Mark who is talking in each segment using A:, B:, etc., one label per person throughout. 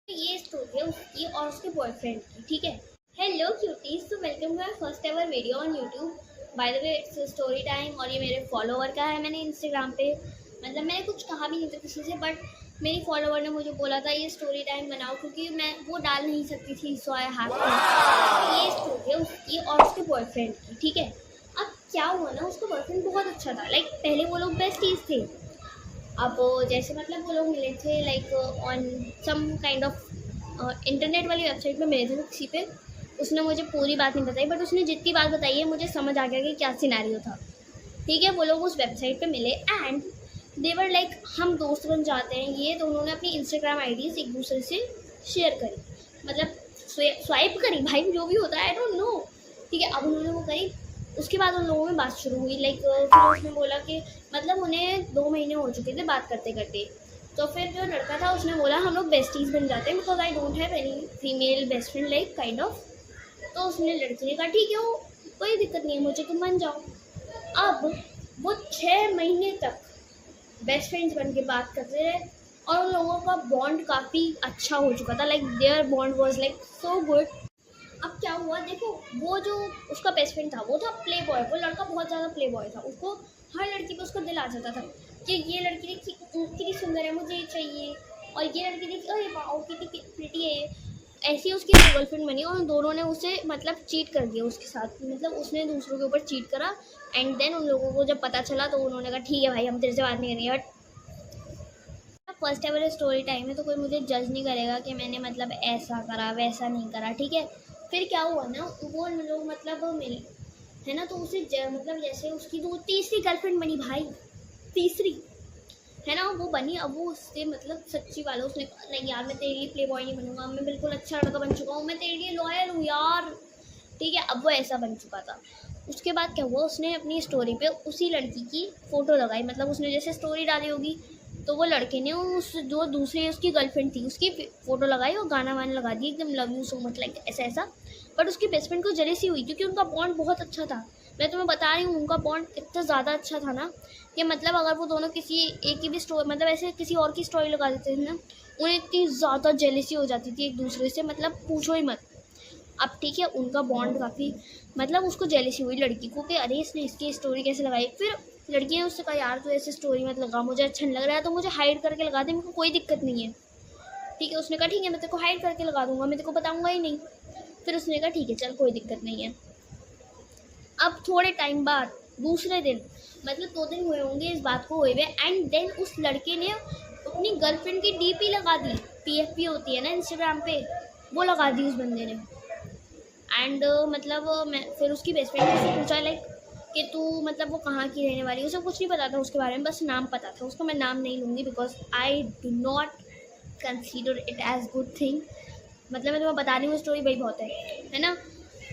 A: ये स्टोरी है उसकी और उसके बॉयफ्रेंड की। ठीक है। हेलो क्यूटीज, तो welcome to my first ever video on YouTube. By the way it's story time और ये मेरे फॉलोवर का है। मैंने इंस्टाग्राम पे मतलब मैंने कुछ कहा भी नहीं था किसी से, बट मेरी फॉलोवर ने मुझे बोला था ये स्टोरी टाइम बनाओ, क्योंकि मैं वो डाल नहीं सकती थी, सो आई हैव टू। ये स्टोरी है उसकी और उसके बॉयफ्रेंड की। ठीक है। अब क्या हुआ ना, उसका बॉयफ्रेंड बहुत अच्छा था। लाइक पहले वो लोग बेस्टीज थे। अब जैसे मतलब वो लोग मिले थे like on some kind of internet वाली वेबसाइट पे मिले थे। तो किसी पे उसने मुझे पूरी बात नहीं बताई, बट उसने जितनी बात बताई है मुझे समझ आ गया कि क्या सिनेरियो था। ठीक है। वो लोग उस वेबसाइट पे मिले एंड देवर लाइक हम दोस्त बन जाते हैं ये। तो उन्होंने अपनी इंस्टाग्राम आईडीज एक दूसरे से शेयर करी, मतलब स्वाइप करी, भाई जो भी होता है आई डोंट नो। ठीक है। अब उन्होंने वो करी, उसके बाद उन लोगों में बात शुरू हुई। लाइक फिर उसने बोला कि मतलब उन्हें 2 महीने हो चुके थे बात करते करते। तो फिर जो लड़का था उसने बोला हम लोग बेस्टीज बन जाते हैं, because I don't have any female best friend like kind of. तो उसने लड़की ने कहा ठीक है, वो कोई दिक्कत नहीं है मुझे, तुम बन जाओ। अब वो 6 महीने तक बेस्ट फ्रेंड्स बन के बात करते रहे और उन लोगों का बॉन्ड काफ़ी अच्छा हो चुका था। Like their bond was like so good. अब क्या हुआ देखो, वो जो उसका बेस्ट फ्रेंड था वो था प्ले बॉय। वो लड़का बहुत ज़्यादा प्ले बॉय था। उसको हर लड़की पे उसका दिल आ जाता था कि ये लड़की देखी कितनी सुंदर है, मुझे चाहिए। और ये लड़की देखी अरे वाह कितनी प्रिटी है। ऐसी उसकी गर्लफ्रेंड बनी और उन दोनों ने उसे मतलब चीट कर दिया उसके साथ। मतलब उसने दूसरों के ऊपर चीट करा एंड देन उन लोगों को जब पता चला तो उन्होंने कहा ठीक है भाई हम तेरे से बात नहीं करेंगे। But first ever story time है तो कोई मुझे जज नहीं करेगा कि मैंने मतलब ऐसा करा वैसा नहीं करा। ठीक है। फिर क्या हुआ ना, वो लोग मतलब मिले है ना, तो उसे मतलब जैसे उसकी तो तीसरी गर्लफ्रेंड बनी भाई, तीसरी है ना वो बनी। अब वो उससे मतलब सच्ची वाला उसने कहा नहीं यार मैं तेरे लिए प्ले बॉय नहीं बनूंगा, मैं बिल्कुल अच्छा लड़का बन चुका हूँ, मैं तेरे लिए लॉयल हूँ यार। ठीक है। अब वो ऐसा बन चुका था। उसके बाद क्या हुआ, उसने अपनी स्टोरी पे उसी लड़की की फ़ोटो लगाई। मतलब उसने जैसे स्टोरी डाली होगी तो वो लड़के ने उस जो दूसरी उसकी गर्लफ्रेंड थी उसकी फ़ोटो लगाई और गाना वाना लगा दी एकदम love you so much like ऐसा ऐसा। बट उसकी बेस्ट फ्रेंड को जेलसी हुई क्योंकि उनका बॉन्ड बहुत अच्छा था। मैं तुम्हें बता रही हूँ उनका बॉन्ड इतना ज़्यादा अच्छा था ना कि मतलब अगर वो दोनों किसी एक की भी स्टोरी मतलब ऐसे किसी और की स्टोरी लगा देते थे ना, उन्हें इतनी ज़्यादा जेलसी हो जाती थी एक दूसरे से, मतलब पूछो ही मत। अब ठीक है, उनका बॉन्ड काफ़ी मतलब उसको जेलसी हुई लड़की को कि अरे इसने इसकी स्टोरी कैसे लगाई। फिर लड़की ने उससे कहा यार तू ऐसी स्टोरी मत लगा, मुझे अच्छा नहीं लग रहा है तो मुझे हाइड करके लगा दे, मेरे को कोई दिक्कत नहीं है। ठीक है। उसने कहा ठीक है मैं तेरे को हाइड करके लगा दूंगा, मैं तेरे को बताऊंगा ही नहीं। फिर उसने कहा ठीक है चल कोई दिक्कत नहीं है। अब थोड़े टाइम बाद दूसरे दिन मतलब 2 दिन हुए होंगे इस बात को हुए हुए एंड देन उस लड़के ने अपनी गर्लफ्रेंड की डीपी लगा दी। पीएफपी होती है ना इंस्टाग्राम पे, वो लगा दी उस बंदे ने। एंड मतलब मैं फिर उसकी बेस्ट फ्रेंड ने उससे पूछा लाइक कि तू मतलब वो कहाँ की रहने वाली है। उसे कुछ नहीं पता था उसके बारे में, बस नाम पता था उसका। मैं नाम नहीं लूँगी because I do not consider it as good thing. मतलब मैं तुम्हें बता रही हूँ स्टोरी भाई बहुत है ना।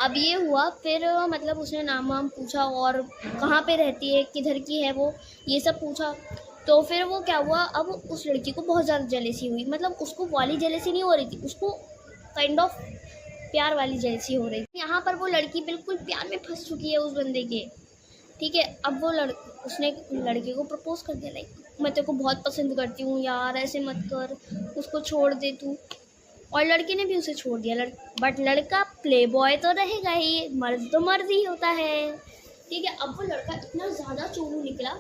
A: अब ये हुआ फिर मतलब उसने नाम वाम पूछा और कहाँ पे रहती है किधर की है वो, ये सब पूछा। तो फिर वो क्या हुआ, अब उस लड़की को बहुत ज़्यादा जेलसी हुई। मतलब उसको वाली जेलसी नहीं हो रही थी, उसको काइंड ऑफ प्यार वाली जेलसी हो रही थी। यहाँ पर वो लड़की बिल्कुल प्यार में फंस चुकी है उस बंदे के। ठीक है। अब वो उसने लड़के को प्रपोज कर दिया लाइक मैं तेरे को बहुत पसंद करती हूँ यार, ऐसे मत कर, उसको छोड़ दे तू। और लड़के ने भी उसे छोड़ दिया। बट लड़का प्ले बॉय तो रहेगा ही, मर्द तो मर्द ही होता है। ठीक है। अब वो लड़का इतना ज़्यादा चोरू निकला,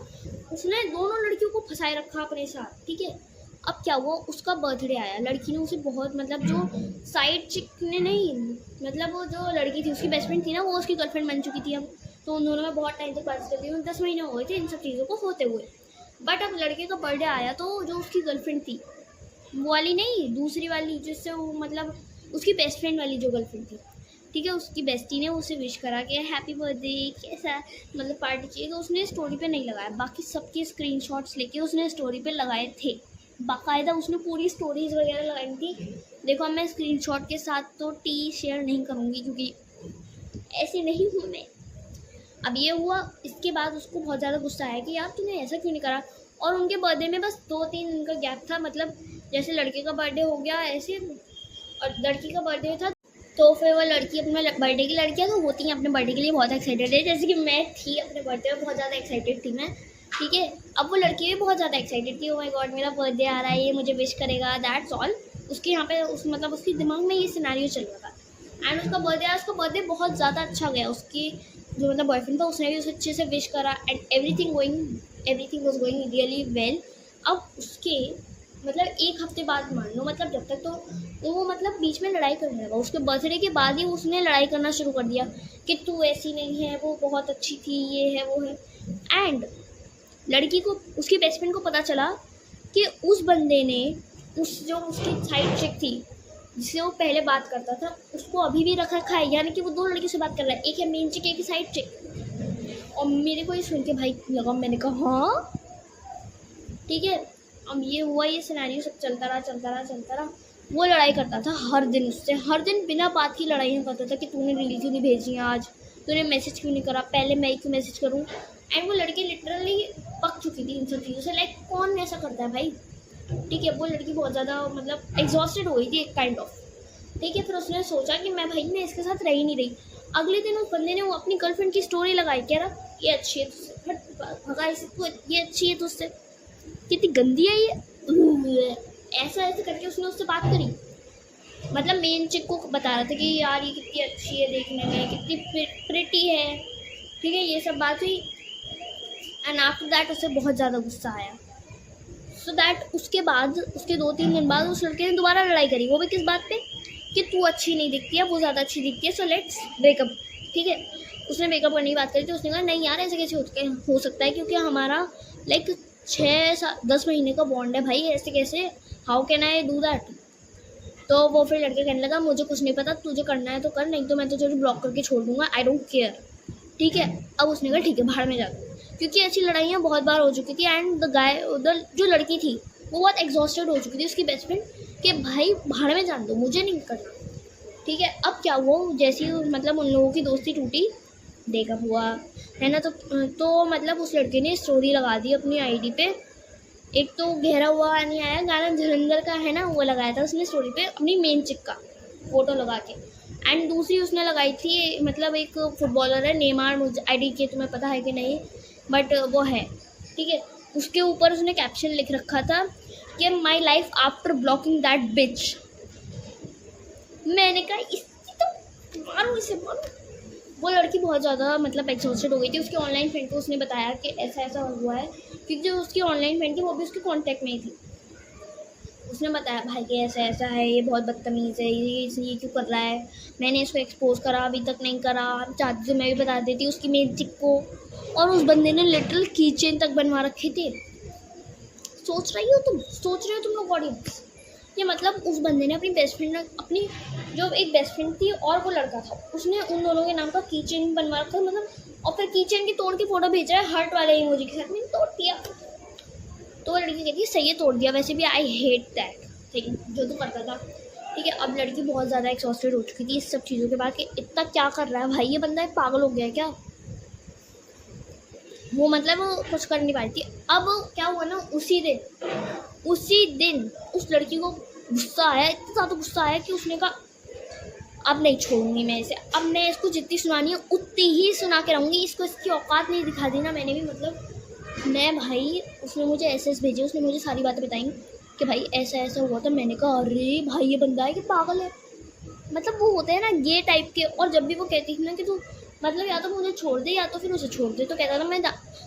A: उसने दोनों लड़कियों को फंसाए रखा अपने साथ। ठीक है। अब क्या हुआ, उसका बर्थडे आया, लड़की ने उसे बहुत मतलब जो साइड चिक ने नहीं मतलब वो जो लड़की थी उसकी बेस्ट फ्रेंड थी ना, वो उसकी गर्लफ्रेंड बन चुकी थी। अब तो उन दोनों में बहुत टाइम तक बात करती हुई 10 महीने हो गए थे इन सब चीज़ों को होते हुए। बट अब लड़के का बर्थडे आया तो जो उसकी गर्लफ्रेंड थी वो वाली नहीं, दूसरी वाली जिससे वो मतलब उसकी बेस्ट फ्रेंड वाली जो गर्लफ्रेंड थी, ठीक है, उसकी बेस्टी ने उसे विश करा कि हैप्पी बर्थडे कैसा मतलब पार्टी चाहिए। तो उसने स्टोरी पे नहीं लगाया, बाकी सबके स्क्रीनशॉट्स लेके उसने स्टोरी पे लगाए थे। बाकायदा उसने पूरी स्टोरीज वगैरह लगाई थी। देखो मैं स्क्रीनशॉट के साथ तो शेयर नहीं करूँगी क्योंकि ऐसे नहीं हूँ मैं। अब ये हुआ, इसके बाद उसको बहुत ज़्यादा गुस्सा आया कि यार तूने ऐसा क्यों नहीं करा। और उनके बर्थडे में बस 2-3 दिन का गैप था, मतलब जैसे लड़के का बर्थडे हो गया ऐसे और लड़की का बर्थडे था। तो फिर वो लड़की अपने बर्थडे की, लड़कियाँ तो होती हैं अपने बर्थडे के लिए बहुत एक्साइटेड है, जैसे कि मैं थी अपने बर्थडे में बहुत ज़्यादा एक्साइटेड थी मैं। ठीक है। अब वो लड़की भी बहुत ज़्यादा एक्साइटेड थी, ओ माय गॉड मेरा बर्थडे आ रहा है, ये मुझे विश करेगा, दैट्स ऑल। उसके यहाँ पे उस मतलब उसके दिमाग में ये सिनेरियो चल रहा था। एंड उसका बर्थडे बहुत ज़्यादा अच्छा गया। उसकी जो मतलब बॉयफ्रेंड था उसने भी उसे अच्छे से विश करा and everything was going really well. अब उसके मतलब एक हफ्ते बाद मान लो, मतलब जब तक तो वो मतलब बीच में लड़ाई करने लगा। उसके बर्थडे के बाद ही उसने लड़ाई करना शुरू कर दिया कि तू ऐसी नहीं है, वो बहुत अच्छी थी, ये है वो है। एंड लड़की को, उसकी बेस्ट फ्रेंड को पता चला कि उस बंदे ने जो उसकी साइड चिक थी जिससे वो पहले बात करता था उसको अभी भी रख रखा है। यानी कि वो 2 लड़कियों से बात कर रहा है, एक है मेन चिक, एक है साइड चिक। और मेरे को ये सुन के भाई लगा, मैंने कहा हाँ ठीक है। अब ये हुआ, ये सिनेरियो सब चलता रहा। वो लड़ाई करता था हर दिन उससे, हर दिन बिना बात की लड़ाइयाँ करता था कि तूने रील क्यों नहीं भेजी आज, तूने मैसेज क्यों नहीं करा, पहले मैं क्यों मैसेज करूँ। एंड वो लड़की लिटरली पक चुकी थी इन सब चीज़ों से। लाइक कौन ऐसा करता है भाई, ठीक है। वो लड़की बहुत ज़्यादा मतलब एग्जॉस्टेड हो गई थी एक काइंड ऑफ, ठीक है। फिर उसने सोचा कि मैं इसके साथ रह ही नहीं रही। अगले दिन उस बंदे ने वो अपनी गर्लफ्रेंड की स्टोरी लगाई, कह रहा ये अच्छी है तुझसे, ये अच्छी है तुझसे, कितनी गंदी है ये, ऐसा करके उसने उससे बात करी। मतलब मेन चिक को बता रहा था कि यार ये कितनी अच्छी है देखने में, कितनी प्रिटी है, ठीक है। ये सब बात हुई एंड आफ्टर दैट उसे बहुत ज़्यादा गुस्सा आया। सो दैट उसके बाद, उसके 2-3 दिन बाद उस लड़के ने दोबारा लड़ाई करी। वो भी किस बात पे कि तू अच्छी नहीं दिखती है, वो ज़्यादा अच्छी दिखती है, सो लेट्स ब्रेकअप, ठीक है। उसने ब्रेकअप करने की बात करी तो उसने कहा नहीं यार ऐसे कैसे हो सकता है, क्योंकि हमारा लाइक 6-10 महीने का बॉन्ड है भाई, ऐसे कैसे, how can I do that. तो वो फिर लड़के कहने लगा मुझे कुछ नहीं पता, तुझे करना है तो कर, नहीं तो मैं तुझे ब्लॉक करके छोड़ दूंगा, आई डोंट केयर, ठीक है। अब उसने कहा ठीक है भाड़ में जा, क्योंकि ऐसी लड़ाइयाँ बहुत बार हो चुकी थी। एंड जो लड़की थी वो बहुत एग्जॉस्टेड हो चुकी थी, उसकी बेस्ट फ्रेंड, कि भाई भाड़ में जान दो, मुझे नहीं करना, ठीक है। अब क्या हुआ, जैसी मतलब उन लोगों की दोस्ती टूटी, ब्रेकअप हुआ है ना, तो मतलब उस लड़के ने स्टोरी लगा दी अपनी आईडी पे। एक तो गहरा हुआ नहीं आया गाना धुरंधर का है ना, वो लगाया था उसने स्टोरी पे अपनी मेन चिक का फोटो लगा के। एंड दूसरी उसने लगाई थी, मतलब एक फुटबॉलर है नेमार, मुझे आईडी के तुम्हें पता है कि नहीं, बट वो है, ठीक है। उसके ऊपर उसने कैप्शन लिख रखा था कि my life after blocking that bitch. मैंने कहा इसकी तो मारो, इसे मारो। वो लड़की बहुत ज़्यादा मतलब एग्जॉस्टेड हो गई थी। उसके ऑनलाइन फ्रेंड को उसने बताया कि ऐसा ऐसा हुआ है, क्योंकि जो उसकी ऑनलाइन फ्रेंड थी वो भी उसके कांटेक्ट में ही थी। उसने बताया भाई कि ऐसा ऐसा है, ये बहुत बदतमीज़ है, ये क्यों कर रहा है, मैंने इसको एक्सपोज करा, अभी तक नहीं करा, चाहती तो मैं भी बता देती उसकी मेन चिक को। और उस बंदे ने लिटरल की चेन तक बनवा रखे थे। सोच रहे हो तुम लोग ऑडियंस, ये मतलब उस बंदे ने अपनी बेस्ट फ्रेंड, अपनी जो एक बेस्ट फ्रेंड थी और वो लड़का था, उसने उन दोनों के नाम का की चेन बनवा रखा, मतलब। और फिर की चेन की तोड़ के फोटो भेज रहा है हार्ट वाले इमोजी के साथ, मैंने तोड़ दिया। तो वो लड़की कहती है सही है तोड़ दिया, वैसे भी आई हेट दैट थिंग जो तू करता था, ठीक है। अब लड़की बहुत ज़्यादा एक्सॉस्टेड हो चुकी थी इस सब चीज़ों के बाद कि इतना क्या कर रहा है भाई, ये बंदा पागल हो गया है क्या। वो मतलब वो कुछ कर नहीं पाई थी। अब क्या हुआ ना, उसी दिन उस लड़की को गुस्सा आया, इतना ज़्यादा गुस्सा आया कि उसने कहा अब नहीं छोड़ूंगी मैं इसे, अब मैं इसको जितनी सुनानी है उतनी ही सुना के रहूँगी, इसको इसकी औकात नहीं दिखा दी ना मैंने भी, मतलब मैं भाई, उसने मुझे एसएस भेजे, उसने मुझे सारी बातें बताई कि भाई ऐसा ऐसा हुआ था। मैंने कहा अरे भाई ये बंदा है कि पागल है, मतलब वो होते हैं ना गे टाइप के। और जब भी वो कहती थी ना कि तू मतलब या तो मुझे छोड़ दे या तो फिर उसे छोड़ दे, तो कहता था मैं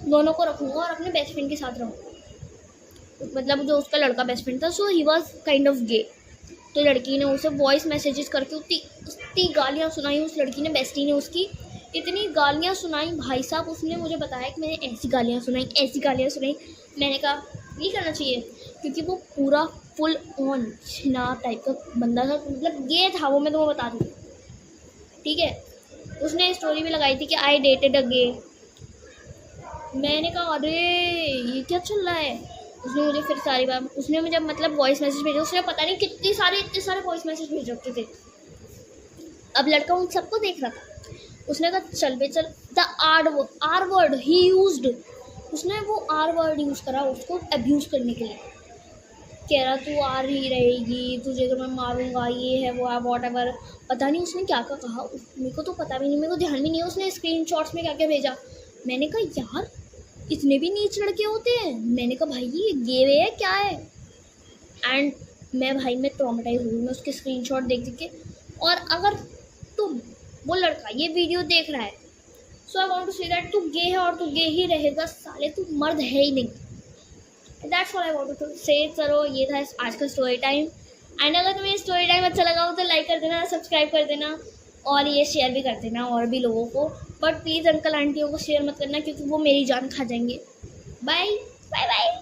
A: दोनों को रखूँगा और अपने बेस्ट फ्रेंड के साथ रहूँगा। मतलब जो उसका लड़का बेस्ट फ्रेंड था, so he was kind of gay. तो लड़की ने उसे वॉइस मैसेजेस करके उतनी गालियाँ सुनाई, उस लड़की ने, बेस्टी ने उसकी इतनी गालियाँ सुनाई भाई साहब। उसने मुझे बताया कि मैंने ऐसी गालियाँ सुनाई। मैंने कहा नहीं करना चाहिए, क्योंकि वो पूरा फुल ऑन छिनार टाइप का बंदा था, मतलब गे था वो, मैं तुम्हें बता दूँ, ठीक है। उसने स्टोरी भी लगाई थी कि आई डेटेड अ गे। मैंने कहा अरे ये क्या चल रहा है। उसने मुझे फिर सारी बात, उसने मुझे मतलब वॉइस मैसेज भेजा, उसने पता नहीं इतने सारे वॉइस मैसेज भेज रखे थे। अब लड़का उन सबको देख रहा था, उसने कहा चल बे चल, the R word he used, उसने वो आर वर्ड यूज़ करा उसको अब्यूज़ करने के लिए। कह रहा तू आ रही रहेगी, तुझे तो मैं मारूंगा, ये है वो है वॉट एवर। पता नहीं उसने क्या क्या कहा, मेरे को तो पता भी नहीं, मेरे को ध्यान भी नहीं है उसने स्क्रीनशॉट्स में क्या क्या भेजा। मैंने कहा यार इतने भी नीच लड़के होते हैं। मैंने कहा भाई ये गे वे है क्या है। एंड मैं ट्रॉमेटाइज हुई, मैं उसके स्क्रीनशॉट देख देख के। और अगर तुम वो लड़का ये वीडियो देख रहा है, so I want to say that तू गे है और तू गे ही रहेगा साले, तू मर्द है ही नहीं। That's all I want to say. चलो ये था आज का स्टोरी टाइम। एंड अगर तुम्हें स्टोरी टाइम अच्छा लगा हो तो लाइक कर देना, सब्सक्राइब कर देना और ये शेयर भी कर देना और भी लोगों को। बट प्लीज़ अंकल आंटियों को शेयर मत करना क्योंकि वो मेरी जान खा जाएंगे। Bye bye bye.